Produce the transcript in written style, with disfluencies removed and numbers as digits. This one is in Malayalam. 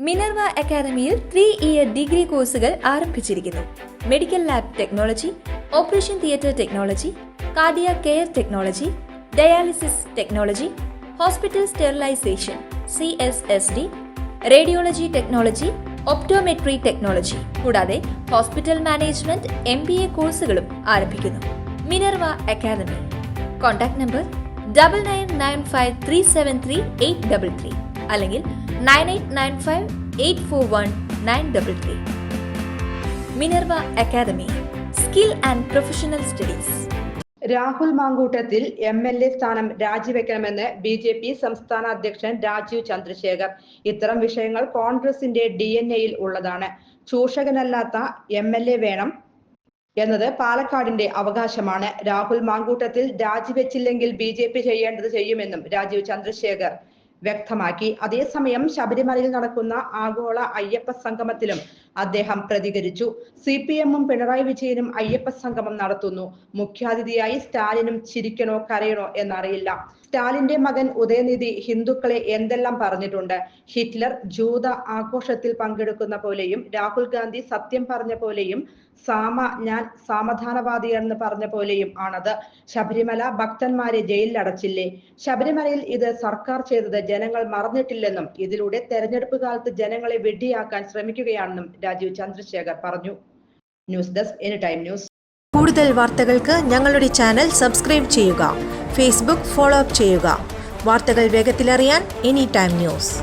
മിനർവ അക്കാദമിയിൽ 3-ഇയർ ഡിഗ്രി കോഴ്സുകൾ ആരംഭിച്ചിരിക്കുന്നു. Medical lab technology, operation theatre technology, cardiac care technology, dialysis technology, hospital sterilisation (CSSD), radiology technology, optometry technology കൂടാതെ ഹോസ്പിറ്റൽ മാനേജ്മെന്റ് MBA കോഴ്സുകളും ആരംഭിക്കുന്നു. Minerva academy. കോൺടാക്ട് നമ്പർ 9995373833 അല്ലെങ്കിൽ 9895841933. Minerva academy, skill and professional studies. Rahul Mamkootathil MLA സ്ഥാനം രാജിവെക്കണമെന്ന് BJP സംസ്ഥാന അധ്യക്ഷൻ രാജീവ് ചന്ദ്രശേഖർ. ഇത്തരം വിഷയങ്ങൾ കോൺഗ്രസിന്റെ DNA-യിൽ ഉള്ളതാണ്. ചൂഷകനല്ലാത്ത MLA വേണം എന്നത് പാലക്കാടിന്റെ അവകാശമാണ്. രാഹുൽ മാങ്കൂട്ടത്തിൽ രാജിവെച്ചില്ലെങ്കിൽ BJP ചെയ്യേണ്ടത് ചെയ്യുമെന്നും രാജീവ് ചന്ദ്രശേഖർ വ്യക്തമാക്കി. അതേസമയം ശബരിമലയിൽ നടക്കുന്ന ആഗോള അയ്യപ്പ സംഗമത്തിലും അദ്ദേഹം പ്രതികരിച്ചു. CPM-ഉം പിണറായി വിജയനും അയ്യപ്പ സംഗമം നടത്തുന്നു. മുഖ്യാതിഥിയായി സ്റ്റാലിനും ചിരിക്കണോ കരയണോ എന്നറിയില്ല. സ്റ്റാലിന്റെ മകൻ ഉദയനിധി ഹിന്ദുക്കളെ എന്തെല്ലാം പറഞ്ഞിട്ടുണ്ട്. ഹിറ്റ്ലർ ജൂത ആഘോഷത്തിൽ പങ്കെടുക്കുന്ന പോലെയും രാഹുൽ ഗാന്ധി സത്യം പറഞ്ഞ പോലെയും ഞാൻ സമാധാനവാദിയാണെന്ന് പറഞ്ഞ പോലെയും ആണത്. ശബരിമല ഭക്തന്മാരെ ജയിലിലടച്ചില്ലേ? ശബരിമലയിൽ ഇത് സർക്കാർ ചെയ്തത് ജനങ്ങൾ മറന്നിട്ടില്ലെന്നും ഇതിലൂടെ തെരഞ്ഞെടുപ്പ് കാലത്ത് ജനങ്ങളെ വെടിയാക്കാൻ ശ്രമിക്കുകയാണെന്നും രാജീവ് ചന്ദ്രശേഖർ പറഞ്ഞു. News desk anytime news. കൂടുതൽ വാർത്തകൾക്ക് ഞങ്ങളുടെ ചാനൽ സബ്സ്ക്രൈബ് ചെയ്യുക. ഫേസ്ബുക്ക് ഫോളോ അപ്പ് ചെയ്യുക. വാർത്തകൾ വേഗത്തിലറിയാൻ എനിടൈം ന്യൂസ്.